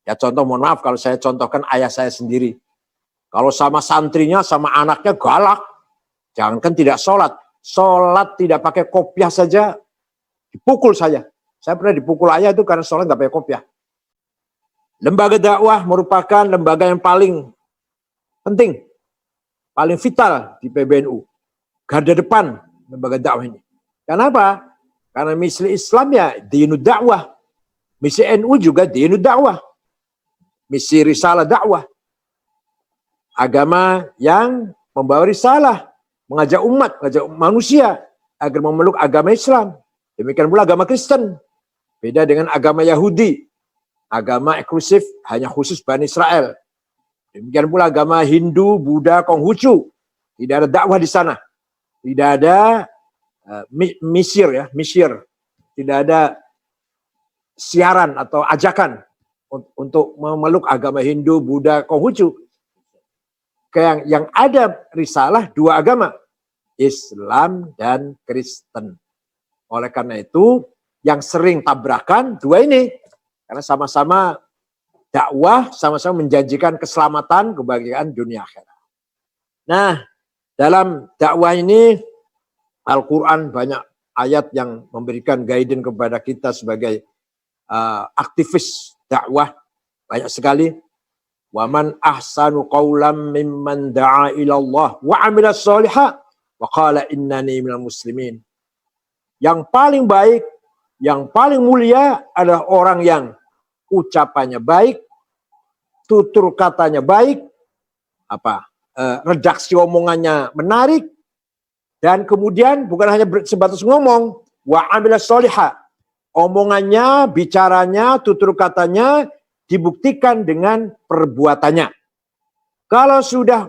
Ya contoh, mohon maaf kalau saya contohkan ayah saya sendiri. Kalau sama santrinya, sama anaknya galak. Jangankan tidak sholat. Sholat tidak pakai kopiah saja, dipukul saya. Saya pernah dipukul ayah itu karena sholat nggak pakai kopiah. Lembaga dakwah merupakan lembaga yang paling penting, paling vital di PBNU. Garda depan lembaga dakwah ini. Kenapa? Karena misi Islam ya dinu dakwah. Misi NU juga dinu dakwah. Misi risalah dakwah. Agama yang membawa risalah, mengajak umat, mengajak manusia agar memeluk agama Islam. Demikian pula agama Kristen. Beda dengan agama Yahudi. Agama eksklusif hanya khusus Bani Israel. Demikian pula agama Hindu, Buddha, Konghucu. Tidak ada dakwah di sana. Tidak ada misir. Tidak ada siaran atau ajakan untuk memeluk agama Hindu, Buddha, Konghucu. Yang ada risalah dua agama, Islam dan Kristen. Oleh karena itu, yang sering tabrakan dua ini, karena sama-sama dakwah, sama-sama menjanjikan keselamatan, kebahagiaan dunia akhirat. Nah, dalam dakwah ini, Al-Quran banyak ayat yang memberikan guidance kepada kita sebagai aktivis dakwah, banyak sekali. Waman ahsanu qawlam mimman da'a ilallah wa amila sholiha wa qala innani minal muslimin. Yang paling baik, yang paling mulia adalah orang yang ucapannya baik, tutur katanya baik, redaksi omongannya menarik, dan kemudian bukan hanya sebatas ngomong, wa amila sholiha, omongannya, bicaranya, tutur katanya dibuktikan dengan perbuatannya. Kalau sudah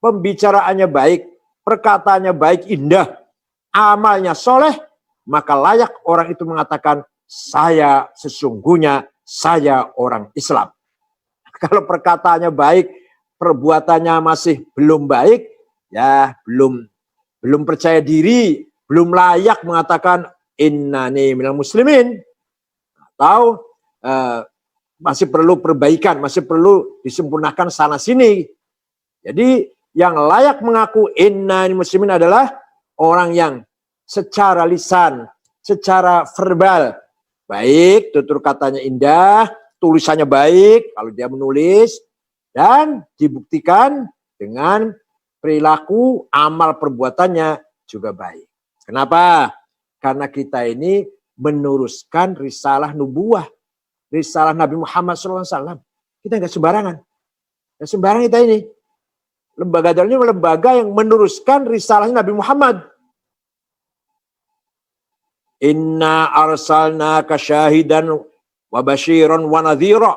pembicaraannya baik, perkataannya baik, indah, amalnya soleh, maka layak orang itu mengatakan, saya sesungguhnya, saya orang Islam. Kalau perkataannya baik, perbuatannya masih belum baik, ya belum percaya diri, belum layak mengatakan, innani minal muslimin. Atau masih perlu perbaikan, masih perlu disempurnakan sana sini. Jadi yang layak mengaku innani muslimin adalah orang yang secara lisan, secara verbal baik, tutur katanya indah, tulisannya baik kalau dia menulis, dan dibuktikan dengan perilaku, amal perbuatannya juga baik. Kenapa? Karena kita ini meneruskan risalah nubuah, risalah Nabi Muhammad SAW. Kita nggak sembarangan. Nggak sembarangan kita ini. Lembaga dakwah ini lembaga yang meneruskan risalah Nabi Muhammad. Inna arsalnaka syahidan wa basyiran wa nadhira.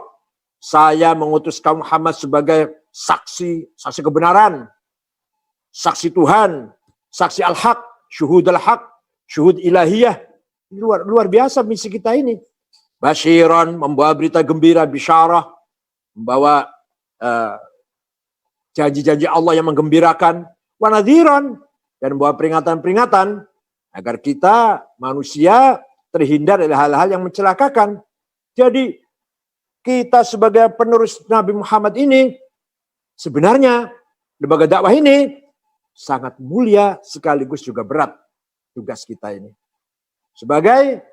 Saya mengutus kamu Muhammad sebagai saksi kebenaran, saksi Tuhan, saksi al-haq, syuhud al-haq, syuhud ilahiyah. Luar biasa misi kita ini. Basyiran, membawa berita gembira, bisyarah, membawa janji-janji Allah yang menggembirakan, wa nadhiran, dan membawa peringatan-peringatan agar kita manusia terhindar dari hal-hal yang mencelakakan. Jadi kita sebagai penerus Nabi Muhammad ini, sebenarnya lembaga dakwah ini sangat mulia sekaligus juga berat tugas kita ini. Sebagai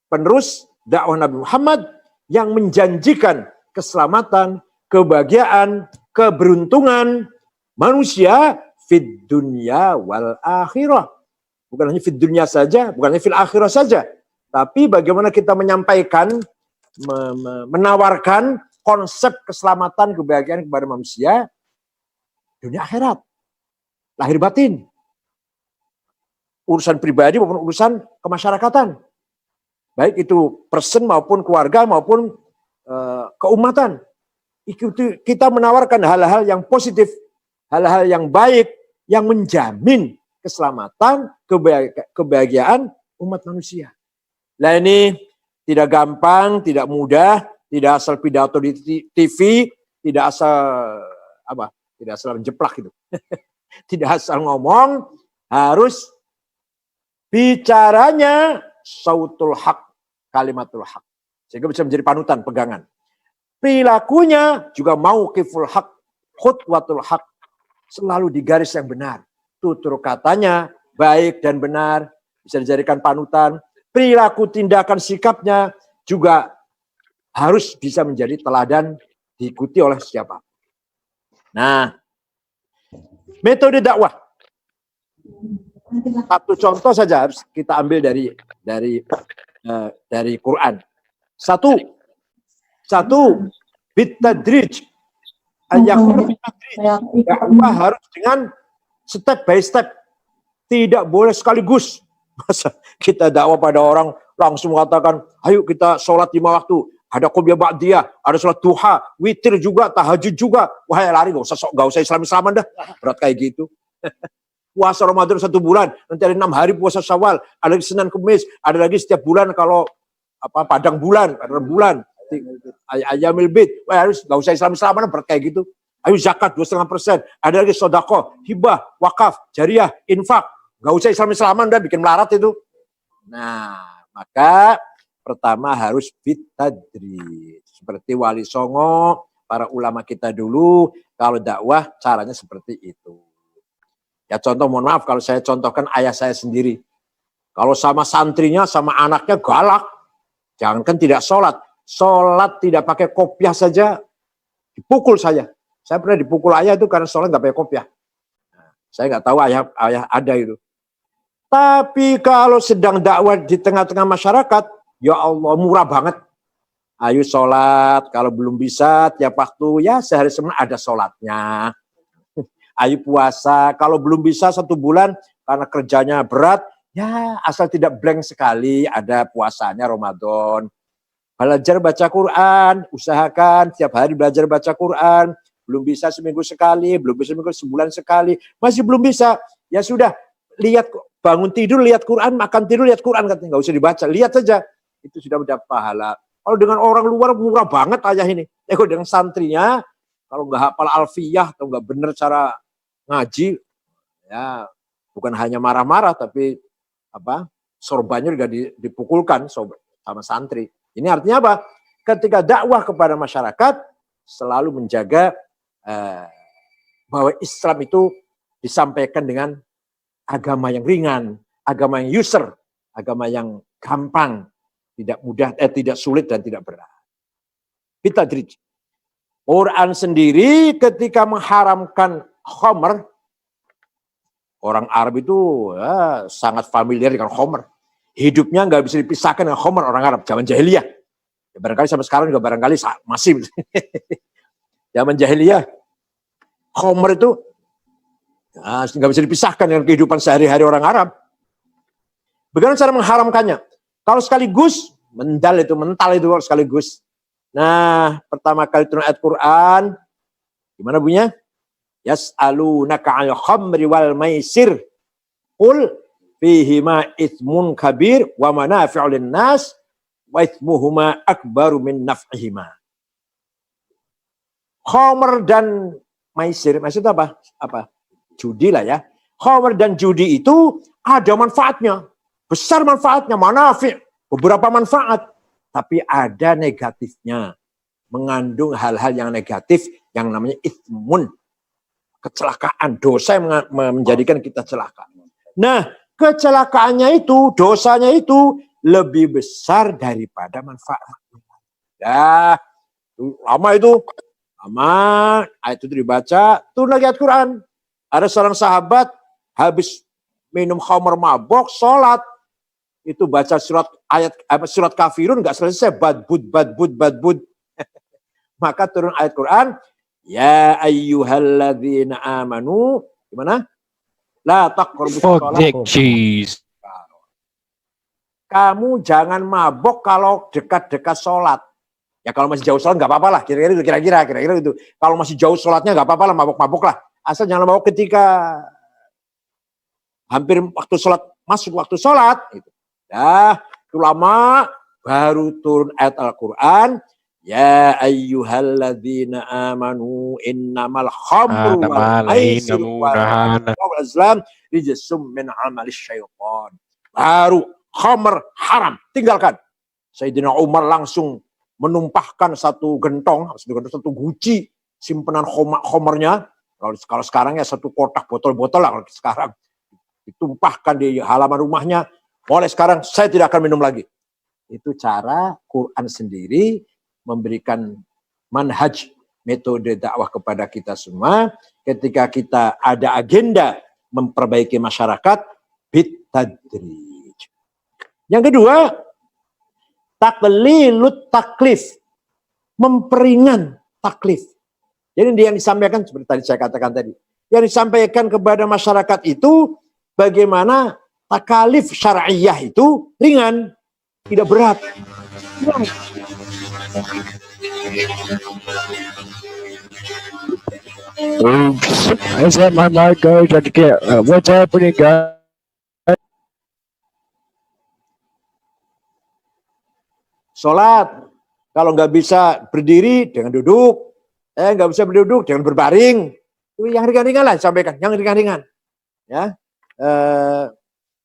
penerus dakwah Nabi Muhammad yang menjanjikan keselamatan, kebahagiaan, keberuntungan manusia fid dunya wal akhirah. Bukan hanya fid dunya saja, bukan hanya fil akhirah saja, tapi bagaimana kita menyampaikan, menawarkan konsep keselamatan, kebahagiaan kepada manusia dunia akhirat, lahir batin, urusan pribadi maupun urusan kemasyarakatan. Baik itu person maupun keluarga maupun keumatan. Kita menawarkan hal-hal yang positif, hal-hal yang baik, yang menjamin keselamatan, kebahagiaan umat manusia. Nah ini tidak gampang, tidak mudah, tidak asal pidato di TV, tidak asal menjeplak gitu. Tidak asal ngomong, harus bicaranya sautul haq, kalimatul haq. Sehingga bisa menjadi panutan, pegangan. Perilakunya juga mauqiful haq, khutwatul haq, selalu di garis yang benar. Tutur katanya baik dan benar, bisa dijadikan panutan. Perilaku, tindakan, sikapnya juga harus bisa menjadi teladan diikuti oleh siapa. Nah, metode dakwah. Satu contoh saja harus kita ambil dari Quran. Satu bitadrij. Dakwah harus dengan step by step. Tidak boleh sekaligus. Masa kita dakwah pada orang langsung mengatakan, ayo kita sholat 5 waktu. Ada qobliyah ba'diyah, ada sholat duha, witir juga, tahajud juga. Wah, lari, gak usah Islam-Islaman dah. Berat kayak gitu. Puasa Ramadan 1 bulan, nanti ada 6 hari puasa Syawal, ada lagi Senin Kemis, ada lagi setiap bulan kalau padang bulan, ada bulan, ayamil bid. Wah, harus gak usah Islam-Islaman, berat kayak gitu. Ayo zakat 2,5%, ada lagi sedekah, hibah, wakaf, jariah, infak. Gak usah Islam-Islaman, udah bikin melarat itu. Nah, maka pertama harus bitadrij. Seperti Wali Songo, para ulama kita dulu, kalau dakwah caranya seperti itu. Ya contoh, mohon maaf kalau saya contohkan ayah saya sendiri. Kalau sama santrinya, sama anaknya galak. Jangankan tidak sholat. Sholat tidak pakai kopiah saja, dipukul saya. Saya pernah dipukul ayah itu karena sholat nggak pakai kopiah. Nah, saya nggak tahu ayah ada itu. Tapi kalau sedang dakwah di tengah-tengah masyarakat, ya Allah murah banget. Ayo sholat, kalau belum bisa tiap waktu, ya sehari semalam ada sholatnya. Ayo puasa, kalau belum bisa 1 bulan karena kerjanya berat, ya asal tidak blank sekali, ada puasanya Ramadan. Belajar baca Quran, usahakan tiap hari belajar baca Quran. Belum bisa seminggu sekali, belum bisa sebulan sekali, masih belum bisa, ya sudah, lihat, bangun tidur lihat Quran, makan tidur lihat Quran, katanya nggak usah dibaca, lihat saja, itu sudah mendapat pahala. Kalau dengan orang luar murah banget ayah ini. Kalau dengan santrinya, kalau nggak hafal alfiyah atau nggak benar cara ngaji, ya bukan hanya marah-marah, tapi sorbannya juga dipukulkan sama santri. Ini artinya apa? Ketika dakwah kepada masyarakat, selalu menjaga bahwa Islam itu disampaikan dengan agama yang ringan, agama yang yusr, agama yang gampang, tidak mudah, tidak sulit dan tidak berat. Bitadrij. Quran sendiri ketika mengharamkan khamr, orang Arab itu sangat familiar dengan khamr. Hidupnya nggak bisa dipisahkan dengan khamr orang Arab zaman jahiliyah. Ya, barangkali sampai sekarang juga barangkali masih. Zaman jahiliyah, khamr itu nggak bisa dipisahkan dengan kehidupan sehari-hari orang Arab. Bagaimana cara mengharamkannya? Kalau sekaligus, mental itu kalau sekaligus. Nah, pertama kali turun ayat Quran, gimana bunyinya? Yas'alunaka 'anil khamri wal maisir. Qul fihima itsmun kabir wa manafi'u lin-nas wa itsmuhuma akbaru min naf'ihima. Khamr dan maisir, maksudnya apa? Judi lah ya. Khamr dan judi itu ada manfaatnya. Besar manfaatnya, manafi', beberapa manfaat. Tapi ada negatifnya. Mengandung hal-hal yang negatif yang namanya itsmun. Kecelakaan, dosa yang menjadikan kita celaka. Nah, kecelakaannya itu, dosanya itu lebih besar daripada manfaatnya. Ya, lama itu. Lama, ayat itu dibaca, turun lagi ayat Quran. Ada seorang sahabat, habis minum khamr mabok, sholat. Itu baca surat kafirun, nggak selesai, badbud. Maka turun ayat Quran, ya ayyuhalladzina amanu, gimana? La taqrabus shalah. Kamu jangan mabok kalau dekat-dekat sholat. Ya kalau masih jauh sholat nggak apa-apa lah, kira-kira itu. Kalau masih jauh sholatnya nggak apa-apa lah, mabok-mabok lah. Asal jangan mabok ketika hampir waktu sholat, masuk waktu sholat. Gitu. Ya, itu lama baru turun ayat Al-Quran. Ya ayyuhalladzina amanu innamal khamru wal maisiru wal azlam rijsum min amalis syaitan. Baru khamr haram, tinggalkan. Sayyidina Umar langsung menumpahkan satu gentong, satu guci simpenan homernya. Kalau sekarang ya satu kotak botol-botol lah kalau sekarang. Ditumpahkan di halaman rumahnya. Mulai sekarang saya tidak akan minum lagi. Itu cara Quran sendiri memberikan manhaj, metode dakwah kepada kita semua. Ketika kita ada agenda memperbaiki masyarakat, bitadrij. Yang kedua, taklilut taklif, memperingan taklif. Jadi yang disampaikan seperti tadi saya katakan tadi, yang disampaikan kepada masyarakat itu bagaimana takalif syar'iyah itu ringan, tidak berat. Saya jadi kayak wajah peninggal. Sholat, kalau nggak bisa berdiri, dengan duduk. Nggak bisa berduduk, dengan berbaring. Itu yang ringan-ringan lah sampaikan, yang ringan-ringan. Ya,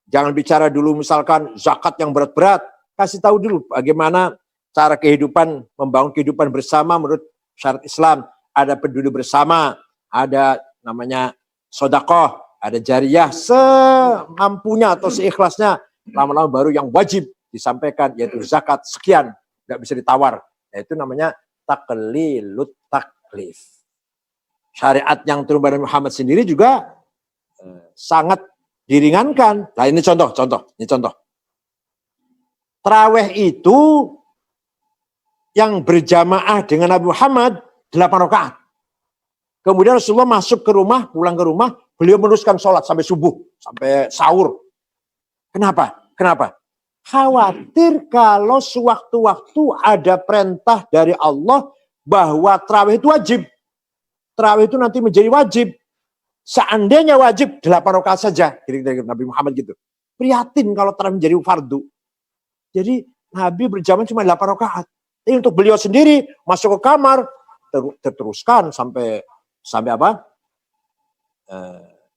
jangan bicara dulu misalkan zakat yang berat-berat. Kasih tahu dulu bagaimana cara kehidupan, membangun kehidupan bersama menurut syariat Islam. Ada peduli bersama, ada namanya sodakoh, ada jariyah, semampunya atau seikhlasnya. Lama-lama baru yang wajib disampaikan, yaitu zakat sekian, nggak bisa ditawar. Itu namanya taklilut taklif. Syariat yang turun dari Muhammad sendiri juga sangat diringankan. Nah ini contoh. Tarawih itu yang berjamaah dengan Nabi Muhammad 8 rakaat. Kemudian Rasulullah masuk ke rumah, pulang ke rumah, beliau meneruskan sholat sampai subuh, sampai sahur. Kenapa? Khawatir kalau sewaktu-waktu ada perintah dari Allah bahwa tarawih itu wajib. Tarawih itu nanti menjadi wajib. Seandainya wajib 8 rakaat saja, kira-kira Nabi Muhammad gitu. Prihatin kalau tarawih menjadi fardu. Jadi Nabi berjamaah cuma 8 rakaat. Ini untuk beliau sendiri masuk ke kamar, teruskan sampai apa?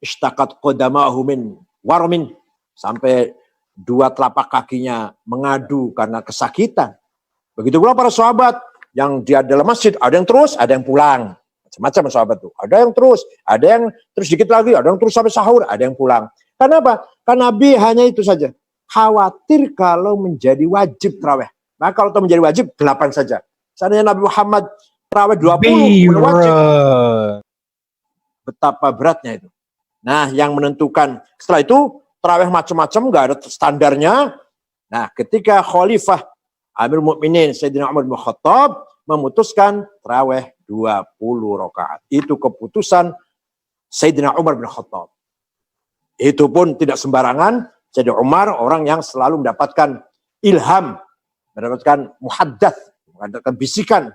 Ishtaqat qadamahu min warmin, sampai dua telapak kakinya mengadu karena kesakitan. Begitu pula para sahabat yang dia dalam masjid, ada yang terus, ada yang pulang. Macam-macam sahabat tuh. Ada yang terus dikit lagi, ada yang terus sampai sahur, ada yang pulang. Kenapa? Karena Nabi hanya itu saja. Khawatir kalau menjadi wajib tarawih. Maka kalau itu menjadi wajib 8 saja. Seandainya Nabi Muhammad tarawih 20 wajib. Betapa beratnya itu. Nah, yang menentukan setelah itu tarawih macam-macam, nggak ada standarnya. Nah, ketika Khalifah Amirul Mukminin Sayyidina Umar bin Khattab memutuskan tarawih 20 rakaat. Itu keputusan Sayyidina Umar bin Khattab. Itu pun tidak sembarangan. Sayyidina Umar orang yang selalu mendapatkan ilham, mendapatkan muhaddats, mendapatkan bisikan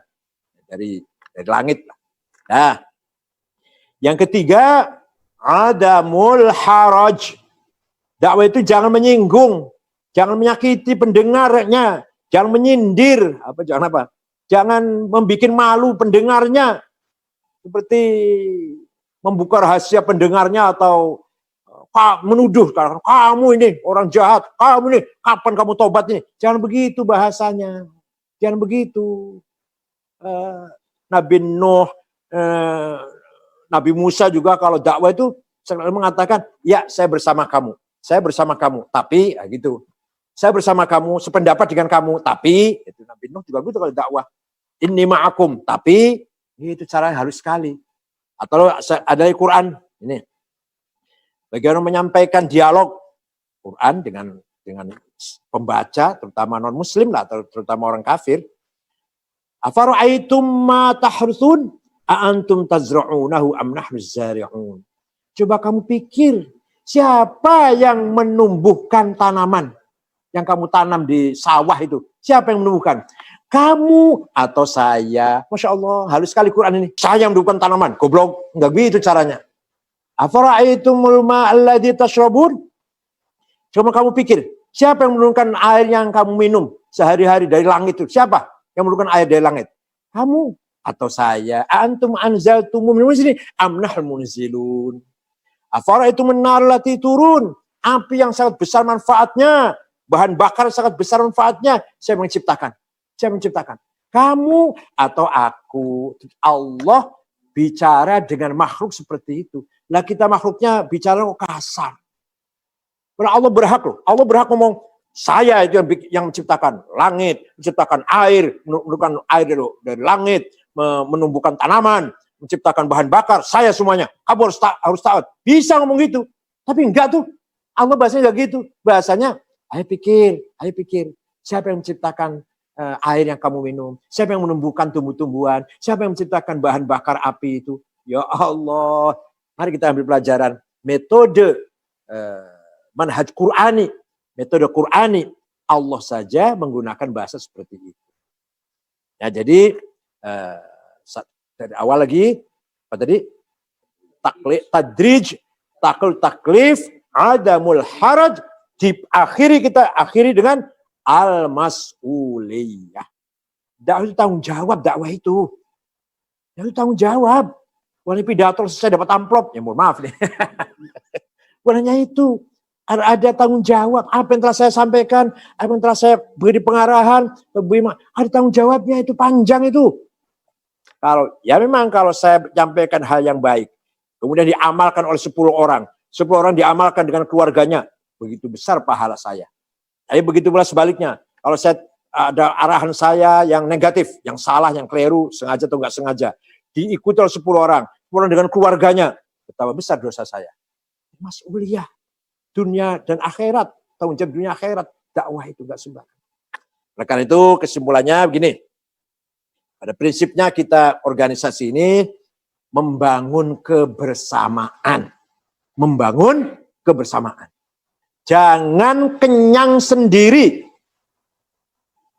dari langit. Nah, yang ketiga, adamul haraj. Dakwah itu jangan menyinggung, jangan menyakiti pendengarnya, jangan menyindir, jangan membuat malu pendengarnya, seperti membuka rahasia pendengarnya atau menuduh kamu ini orang jahat, kamu ini kapan kamu tobat ini. Jangan begitu bahasanya, jangan begitu. Nabi Nuh, Nabi Musa juga kalau dakwah itu selalu mengatakan, ya saya bersama kamu. Tapi gitu. Saya bersama kamu, sependapat dengan kamu, tapi itu Nabi Nuh juga gitu kalau dakwah. Inni ma'akum, tapi itu caranya halus sekali. Atau ada di Quran ini. Bagaimana menyampaikan dialog Quran dengan pembaca, terutama non Muslim lah, terutama orang kafir. Afara'aitum ma tahrusun a antum tazra'unahu am nahnu zari'un. Coba kamu pikir, siapa yang menumbuhkan tanaman yang kamu tanam di sawah itu? Siapa yang menumbuhkan? Kamu atau saya? Masya Allah, halus sekali Quran ini. Saya yang menumbuhkan tanaman, goblok. Enggak gitu caranya. Afara'aitumul ma'alladzi tashrabun? Coba kamu pikir, siapa yang menurunkan air yang kamu minum sehari-hari dari langit itu? Siapa yang menurunkan air dari langit? Kamu atau saya? Antum anzaltumum minal muzni am nahnul munzilun? Afara'aitumun nar allati turun? Api yang sangat besar manfaatnya, bahan bakar sangat besar manfaatnya. Saya menciptakan. Kamu atau aku. Allah bicara dengan makhluk seperti itu. Lah kita makhluknya bicara kok kasar. Karena Allah berhak loh. Allah berhak ngomong, saya itu yang menciptakan langit, menciptakan air, menumbuhkan air dari langit, menumbuhkan tanaman, menciptakan bahan bakar, saya semuanya. Kamu harus taat. Bisa ngomong gitu. Tapi enggak tuh. Allah bahasanya enggak gitu. Bahasanya, ayo pikir. Siapa yang menciptakan air yang kamu minum? Siapa yang menumbuhkan tumbuh-tumbuhan? Siapa yang menciptakan bahan bakar api itu? Ya Allah. Mari kita ambil pelajaran. Metode manhaj Qur'ani. Metode Qur'ani. Allah saja menggunakan bahasa seperti itu. Ya, jadi dari awal lagi, apa tadi? Tadrij, taklif, adamul haraj, kita akhiri dengan al-mas'uliyah. Dakwah itu tanggung jawab, dakwah itu. Itu tanggung jawab. Walaupun pidato selesai dapat amplop, ya mohon maaf nih. Bukan hanya itu. Ada tanggung jawab. Apa yang telah saya sampaikan, apa yang telah saya beri pengarahan, ada tanggung jawabnya, itu panjang itu. Memang kalau saya menyampaikan hal yang baik, kemudian diamalkan oleh 10 orang diamalkan dengan keluarganya, begitu besar pahala saya. Tapi begitu pula sebaliknya, kalau saya ada arahan saya yang negatif, yang salah, yang keliru, sengaja atau enggak sengaja, diikuti oleh 10 orang dengan keluarganya, betapa besar dosa saya. Mas'uliyah, dunia dan akhirat, tanggung jawab dunia akhirat, dakwah itu enggak sembarangan. Oleh karena itu kesimpulannya begini, pada prinsipnya kita organisasi ini membangun kebersamaan. Jangan kenyang sendiri.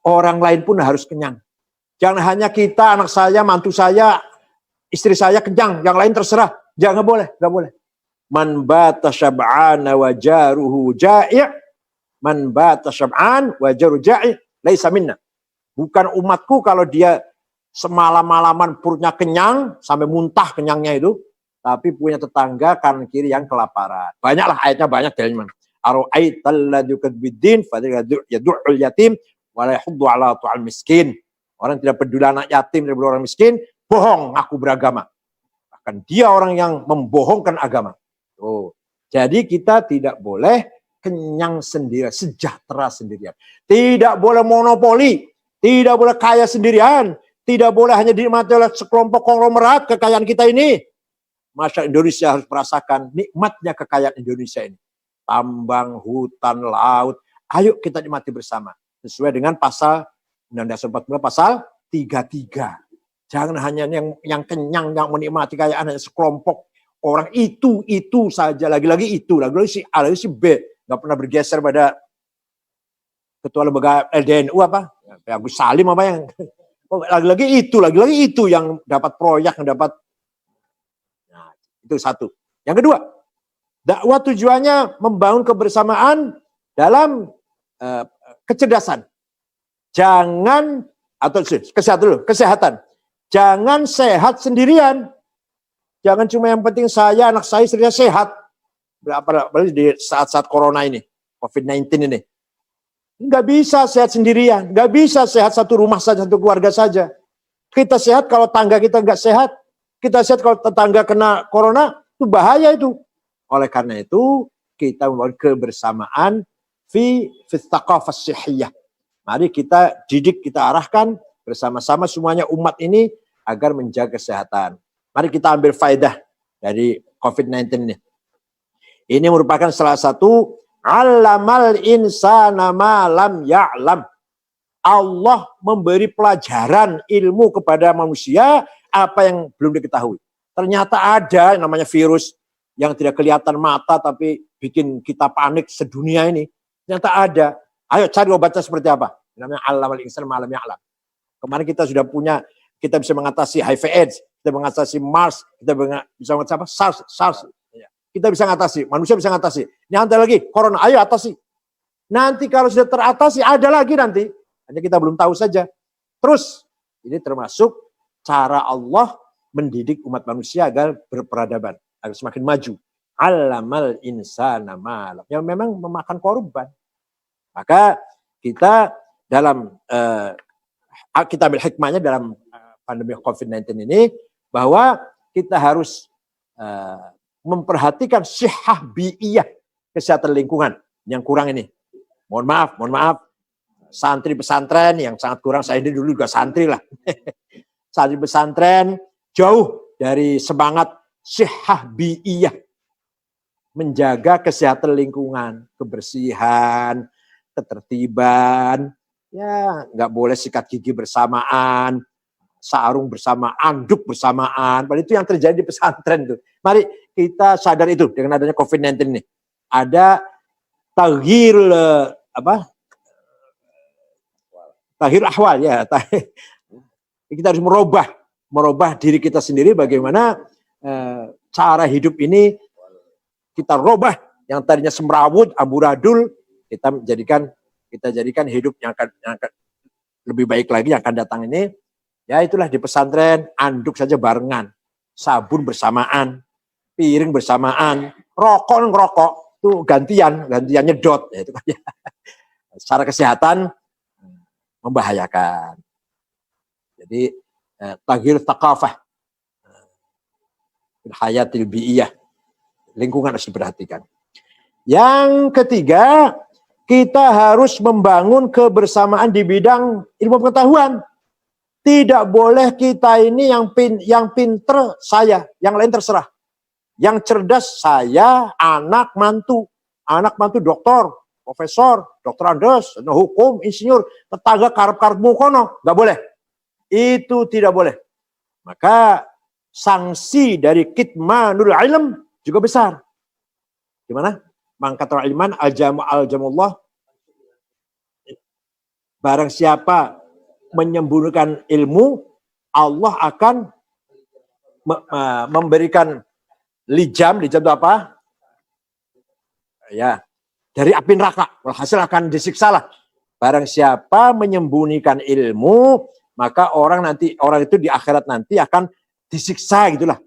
Orang lain pun harus kenyang. Jangan hanya kita, anak saya, mantu saya, istri saya kenyang, yang lain terserah. Jangan, nggak boleh. Man bata syab'ana wa jaruhu ja'i'. Man bata syab'an wa jaruhu ja'i' laisa minna. Bukan umatku kalau dia semalam-malaman perutnya kenyang, sampai muntah kenyangnya itu, tapi punya tetangga kanan kiri yang kelaparan. Banyaklah ayatnya, banyak dalilnya. Ara'aital ladzi yukadzibuddin yad'ul yatim wa la yahuddu 'ala ta'al miskin. Orang tidak peduli anak yatim, tidak peduli orang miskin, bohong aku beragama. Bahkan dia orang yang membohongkan agama. Jadi kita tidak boleh kenyang sendirian, sejahtera sendirian. Tidak boleh monopoli, tidak boleh kaya sendirian. Tidak boleh hanya dinikmati oleh sekelompok konglomerat kekayaan kita ini. Masyarakat Indonesia harus merasakan nikmatnya kekayaan Indonesia ini. Tambang, hutan, laut. Ayo kita nikmati bersama. Sesuai dengan pasal Undang-Undang 45 pasal 33. Jangan hanya yang kenyang, yang menikmati kekayaan hanya sekelompok orang itu saja. Lagi-lagi si A, lagi si B. Nggak pernah bergeser pada ketua lembaga LDNU apa? Agus Salim apa yang... Lagi-lagi itu yang dapat proyek, yang dapat. Nah, itu satu. Yang kedua, dakwah tujuannya membangun kebersamaan dalam kecerdasan. Jangan, atau kesehatan. Jangan sehat sendirian. Jangan cuma yang penting saya, anak saya, istrinya sehat. Apalagi di saat-saat corona ini, COVID-19 ini. Nggak bisa sehat sendirian, nggak bisa sehat satu rumah saja, satu keluarga saja. Kita sehat kalau tangga kita nggak sehat, kita sehat kalau tetangga kena corona, itu bahaya itu. Oleh karena itu, kita membangun kebersamaan fi thaqafah sihhiyah. Mari kita didik, kita arahkan bersama-sama semuanya umat ini agar menjaga kesehatan. Mari kita ambil faedah dari COVID-19 ini. Ini merupakan salah satu Allamal insana ma lam ya'lam. Allah memberi pelajaran ilmu kepada manusia apa yang belum diketahui. Ternyata ada yang namanya virus yang tidak kelihatan mata tapi bikin kita panik sedunia ini. Ternyata ada. Ayo cari obatnya seperti apa. Namanya Allamal insana ma lam ya'lam. Kemarin kita sudah punya, kita bisa mengatasi HIV/AIDS, kita mengatasi MARS, kita bisa mengatasi apa? SARS. Kita bisa mengatasi, manusia bisa mengatasi. Ini ada lagi, corona, ayo atasi. Nanti kalau sudah teratasi, ada lagi nanti. Hanya kita belum tahu saja. Terus, ini termasuk cara Allah mendidik umat manusia agar berperadaban, agar semakin maju. Allamal insana ma lam. Yang memang memakan korban. Maka kita dalam kita ambil hikmahnya dalam pandemi COVID-19 ini, bahwa kita harus memperhatikan sihah bi'iyah, kesehatan lingkungan yang kurang ini. Mohon maaf, santri pesantren yang sangat kurang, saya ini dulu juga santri lah. Santri pesantren jauh dari semangat sihah bi'iyah, menjaga kesehatan lingkungan, kebersihan, ketertiban, ya nggak boleh sikat gigi bersamaan, sarung bersama, anduk bersamaan. Padahal itu yang terjadi di pesantren itu. Mari kita sadar itu dengan adanya COVID-19 ini. Ada taghir taghir ahwal ya. Kita harus merubah diri kita sendiri, bagaimana cara hidup ini kita robah, yang tadinya semrawut, amburadul, kita jadikan hidup yang akan lebih baik lagi yang akan datang ini. Ya itulah di pesantren, anduk saja barengan, sabun bersamaan, piring bersamaan, rokok tuh gantian nyedot, ya itu kan ya. Secara kesehatan membahayakan. Jadi taghir thaqafah, hayatil bi'iyah, lingkungan harus diperhatikan. Yang ketiga, kita harus membangun kebersamaan di bidang ilmu pengetahuan. Tidak boleh kita ini yang pinter saya, yang lain terserah. Yang cerdas saya, anak mantu doktor, profesor, dokter Andes, hukum, insinyur, tetangga karep-karepmu kono, nggak boleh. Itu tidak boleh. Maka sanksi dari kitmanul ilm juga besar. Gimana? Mangkatul ilman aljamullah. Barang siapa menyembunyikan ilmu, Allah akan memberikan lijam itu apa? Ya, dari api neraka. Hasil akan disiksa lah. Barang siapa menyembunyikan ilmu, maka orang itu di akhirat nanti akan disiksa gitulah.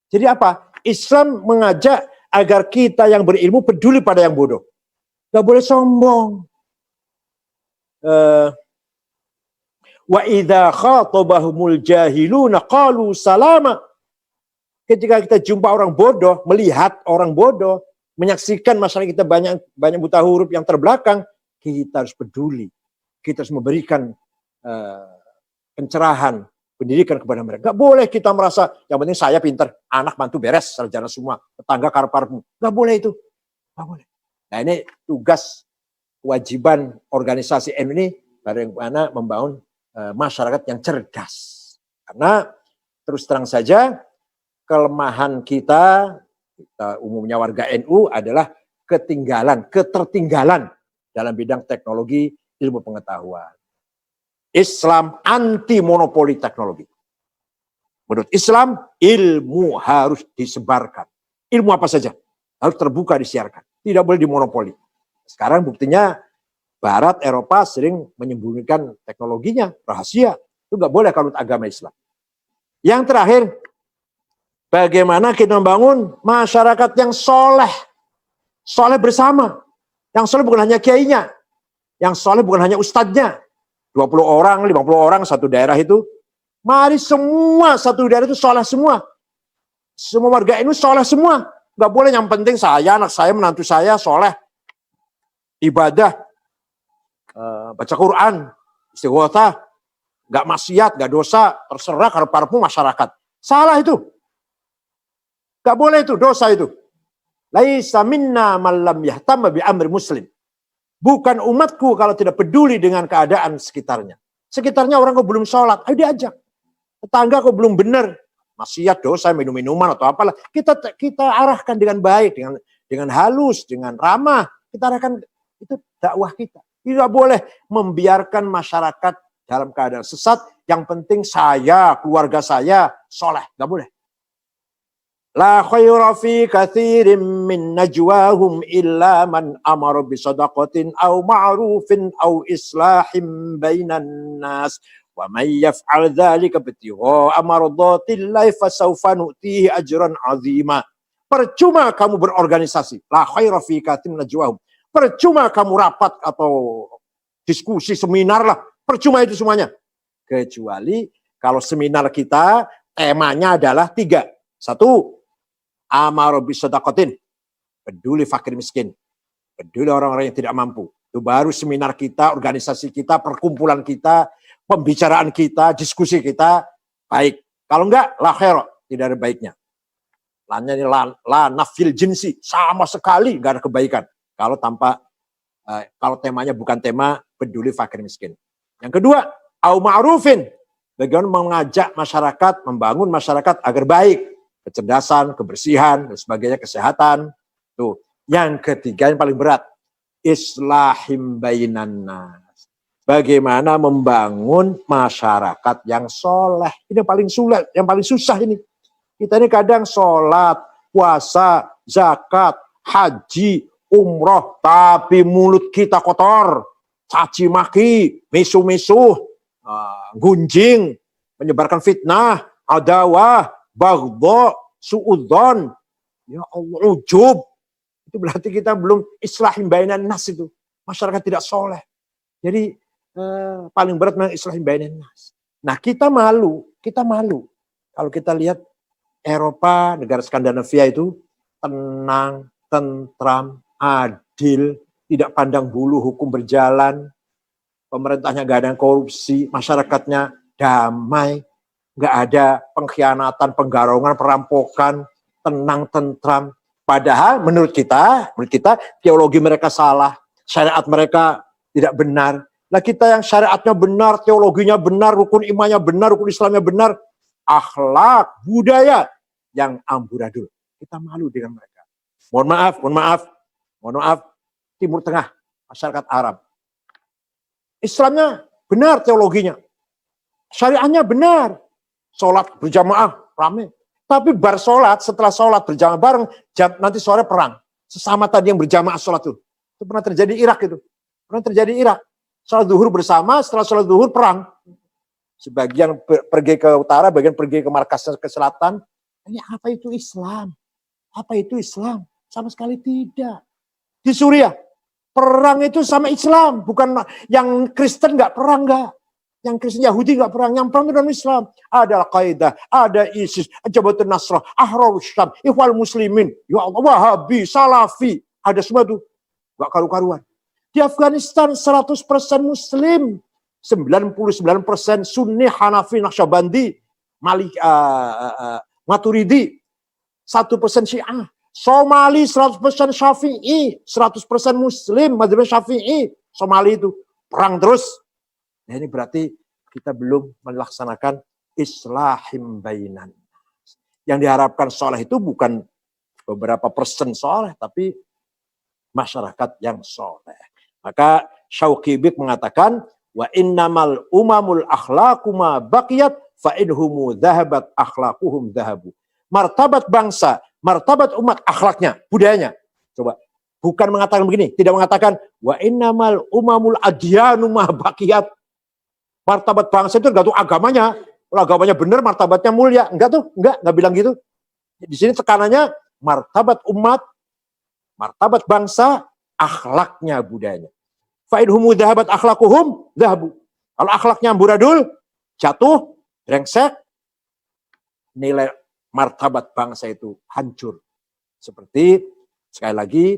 Jadi apa? Islam mengajak agar kita yang berilmu peduli pada yang bodoh. Gak boleh sombong. Wa idza khatabahumul jahiluna qalu salama. Ketika kita jumpa orang bodoh, melihat orang bodoh, menyaksikan masyarakat kita banyak buta huruf yang terbelakang, kita harus peduli. Kita harus memberikan pencerahan, pendidikan kepada mereka. Gak boleh kita merasa yang penting saya pintar, anak mantu beres, sarjana semua, tetangga karep-karepmu. Gak boleh itu. Gak boleh. Nah ini tugas kewajiban organisasi ini bagaimana membangun masyarakat yang cerdas. Karena terus terang saja kelemahan kita umumnya warga NU adalah ketertinggalan dalam bidang teknologi ilmu pengetahuan. Islam anti monopoli teknologi. Menurut Islam, ilmu harus disebarkan. Ilmu apa saja harus terbuka disiarkan. Tidak boleh dimonopoli. Sekarang buktinya Barat, Eropa sering menyembunyikan teknologinya, rahasia. Itu nggak boleh kalau agama Islam. Yang terakhir, bagaimana kita membangun masyarakat yang soleh. Soleh bersama. Yang soleh bukan hanya kiainya. Yang soleh bukan hanya ustadznya. 20 orang, 50 orang satu daerah itu. Mari semua satu daerah itu soleh semua. Semua warga ini soleh semua. Gak boleh yang penting saya, anak saya, menantu saya soleh. Ibadah. Baca Quran. Istighosah. Gak maksiat, gak dosa. Terserah karep-karepmu masyarakat. Salah itu. Gak boleh itu, dosa itu. Laisa minna man lam yahtamma bi amri muslim. Bukan umatku kalau tidak peduli dengan keadaan sekitarnya. Sekitarnya orang kok belum sholat, ayo diajak. Tetangga kok belum benar, maksiat, dosa, minum-minuman atau apalah. Kita arahkan dengan baik, dengan halus, dengan ramah. Kita arahkan, itu dakwah kita. Tidak boleh membiarkan masyarakat dalam keadaan sesat. Yang penting saya, keluarga saya, soleh. Gak boleh. La khaira fi katsirin min najwahum illa man amara bi shadaqatin aw ma'rufin aw islahin bainan nas wa may yaf'al dzalika ibtigha'a mardatillahi fasawfa nu'tihi ajran 'azima. Percuma kamu berorganisasi, la khaira fi katsirin min najwahum. Percuma kamu rapat atau diskusi seminar lah, percuma itu semuanya. Kecuali kalau seminar kita temanya adalah 3. 1, amaru bisadaqatin, peduli fakir miskin, peduli orang-orang yang tidak mampu. Itu baru seminar kita, organisasi kita, perkumpulan kita, pembicaraan kita, diskusi kita baik. Kalau enggak, la khair, tidak ada baiknya. Lanya ini la nafil jinsi, sama sekali enggak ada kebaikan. Kalau kalau temanya bukan tema peduli fakir miskin. Yang kedua, au ma'rufin, bagaimana mengajak masyarakat, membangun masyarakat agar baik, kecerdasan, kebersihan, dan sebagainya, kesehatan. Tuh. Yang ketiga yang paling berat, islahim bainan nas. Bagaimana membangun masyarakat yang soleh. Ini yang paling sulit, yang paling susah ini. Kita ini kadang sholat, puasa, zakat, haji, umroh, tapi mulut kita kotor, caci maki, misuh-misuh, gunjing, menyebarkan fitnah, adawah, baghdha, suudzon, ya Allah, ujub. Itu berarti kita belum islahim bainan nas itu. Masyarakat tidak soleh. Jadi paling berat memang islahim bainan nas. Nah kita malu. Kalau kita lihat Eropa, negara Skandinavia itu tenang, tentram, adil, tidak pandang bulu, hukum berjalan, pemerintahnya nggak ada korupsi, masyarakatnya damai, nggak ada pengkhianatan, penggarongan, perampokan, tenang, tentram. Padahal menurut kita teologi mereka salah, syariat mereka tidak benar. Nah kita yang syariatnya benar, teologinya benar, rukun imannya benar, rukun Islamnya benar, akhlak, budaya yang amburadul. Kita malu dengan mereka. Mohon maaf, Timur Tengah, masyarakat Arab. Islamnya benar teologinya. Syariahnya benar. Sholat berjamaah, rame. Tapi bar sholat, setelah sholat berjamaah bareng, nanti sore perang. Sesama tadi yang berjamaah sholat itu. Itu pernah terjadi Irak itu. Sholat zuhur bersama, setelah sholat zuhur perang. Sebagian pergi ke utara, bagian pergi ke markas ke selatan. Ini apa itu Islam? Sama sekali tidak. Di Suriah, perang itu sama Islam. Bukan yang Kristen nggak perang, nggak. Yang Kristen Yahudi nggak perang. Yang perang itu dalam Islam. Ada Al-Qaeda, ada ISIS, Jabhatun Nasrah, Ahrar Syam, Ikhwal Muslimin, ya Allah, Wahabi, Salafi. Ada semua itu. Nggak karu-karuan. Di Afghanistan 100% Muslim. 99% Sunni, Hanafi, Naqsyabandi, Maturidi, 1% Syiah. Somali 100% Syafi'i, 100% Muslim, madzhab Syafi'i. Somali itu perang terus. Nah, ini berarti kita belum melaksanakan islahim bainan. Yang diharapkan soleh itu bukan beberapa persen soleh, tapi masyarakat yang soleh. Maka Syauqi Bik mengatakan, wa innamal umamul akhlaqu ma baqiyat fa inhumu dhahabat akhlaquhum dhahabu. Martabat bangsa, martabat umat, akhlaknya, budayanya. Coba, bukan mengatakan begini, tidak mengatakan wa innamal umamul adyanu ma baqiyat. Martabat bangsa itu tergantung agamanya. Kalau agamanya benar, martabatnya mulia. Enggak bilang gitu. Di sini tekanannya martabat umat, martabat bangsa, akhlaknya, budayanya. Fa'idhumu dhahabat akhlaquhum dhahabu. Kalau akhlaknya amburadul, jatuh, brengsek, nilai martabat bangsa itu hancur. Seperti, sekali lagi,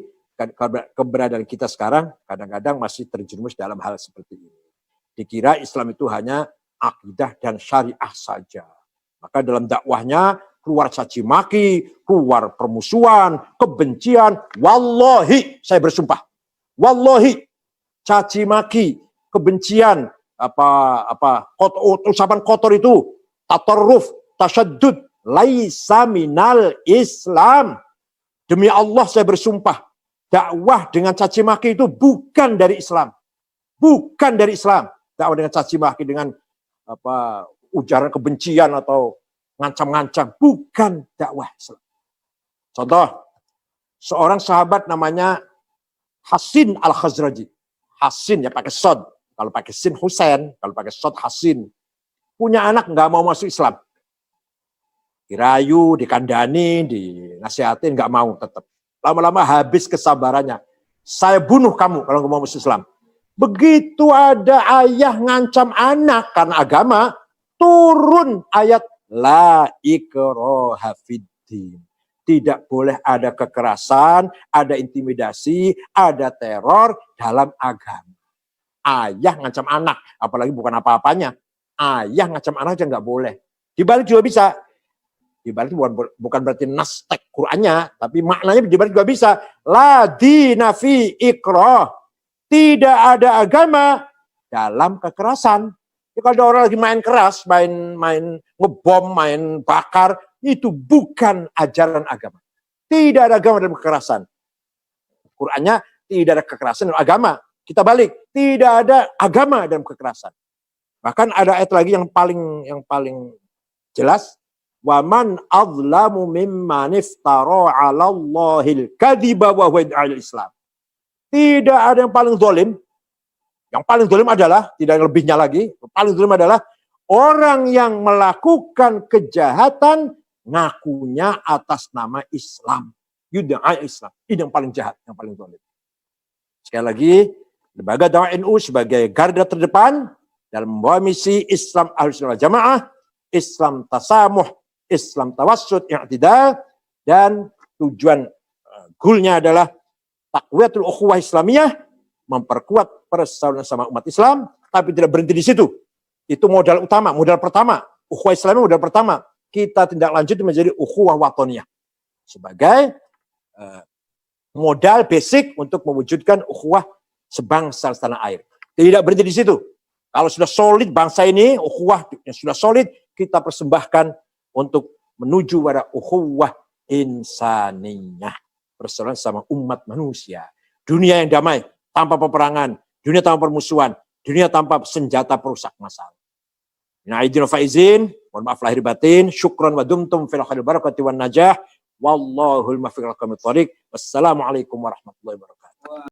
keberadaan kita sekarang kadang-kadang masih terjerumus dalam hal seperti ini. Dikira Islam itu hanya akidah dan syariah saja. Maka dalam dakwahnya keluar caci maki, keluar permusuhan, kebencian. Wallahi, saya bersumpah. Wallahi, caci maki, kebencian, ucapan kotor itu, tatarruf, tasyaddud, laisa minal Islam. Demi Allah saya bersumpah, dakwah dengan caci maki itu bukan dari Islam. Bukan dari Islam. Dakwah dengan caci maki, dengan ujaran kebencian atau ngancam-ngancam, bukan dakwah Islam. Contoh, seorang sahabat namanya Hasin Al-Khazraji. Hasin ya pakai sod, kalau pakai sin Husain, kalau pakai sod Hasin. Punya anak nggak mau masuk Islam. Dirayu, dikandani, dinasihatin, nggak mau tetap. Lama-lama habis kesabarannya. Saya bunuh kamu kalau nggak mau masuk Islam. Begitu ada ayah ngancam anak karena agama, turun ayat la ikraha fiddin. Tidak boleh ada kekerasan, ada intimidasi, ada teror dalam agama. Ayah ngancam anak, apalagi bukan apa-apanya. Ayah ngancam anak aja nggak boleh. Dibalik juga bisa. Dibalik bukan berarti nas teks Qur'annya, tapi maknanya dibalik juga bisa. La dina fi ikrah. Tidak ada agama dalam kekerasan. Ya, kalau ada orang lagi main keras, main ngebom, main bakar, itu bukan ajaran agama. Tidak ada agama dalam kekerasan. Qur'annya tidak ada kekerasan dalam agama. Kita balik, tidak ada agama dalam kekerasan. Bahkan ada ayat lagi yang paling jelas, wa man adlamu mimman iftara 'ala Allahil kadziba wa huwa yad'u Islam. Tidak ada yang paling zalim. Yang paling zalim adalah, tidak yang lebihnya lagi, yang paling zalim adalah orang yang melakukan kejahatan ngakunya atas nama Islam. Yud'a Islam. Ini yang paling jahat, yang paling zalim. Sekali lagi, lembaga dakwah NU sebagai garda terdepan dalam membawa misi Islam Ahlussunnah wal Jamaah, Islam tasamuh, Islam tawassut, i'tidal, dan tujuan goalnya adalah taqwiyatul ukhuwah Islamiyah, memperkuat persaudaraan sama umat Islam, tapi tidak berhenti di situ. Itu modal utama, modal pertama. Ukhuwah Islamiyah modal pertama. Kita tindak lanjut menjadi ukhuwah watoniyah. Sebagai modal basic untuk mewujudkan ukhuwah sebangsa tanah air. Tidak berhenti di situ. Kalau sudah solid bangsa ini, ukhuwah yang sudah solid, kita persembahkan untuk menuju pada ukhuwah insaniyah. Persaudaraan sama umat manusia. Dunia yang damai, tanpa peperangan. Dunia tanpa permusuhan. Dunia tanpa senjata perusak masalah. Nah, izin faizin, mohon maaf lahir batin. Syukran wa dumtum fil khairil barakati wan najah. Wallahul muwaffiq ila aqwamit thoriq. Wassalamualaikum warahmatullahi wabarakatuh.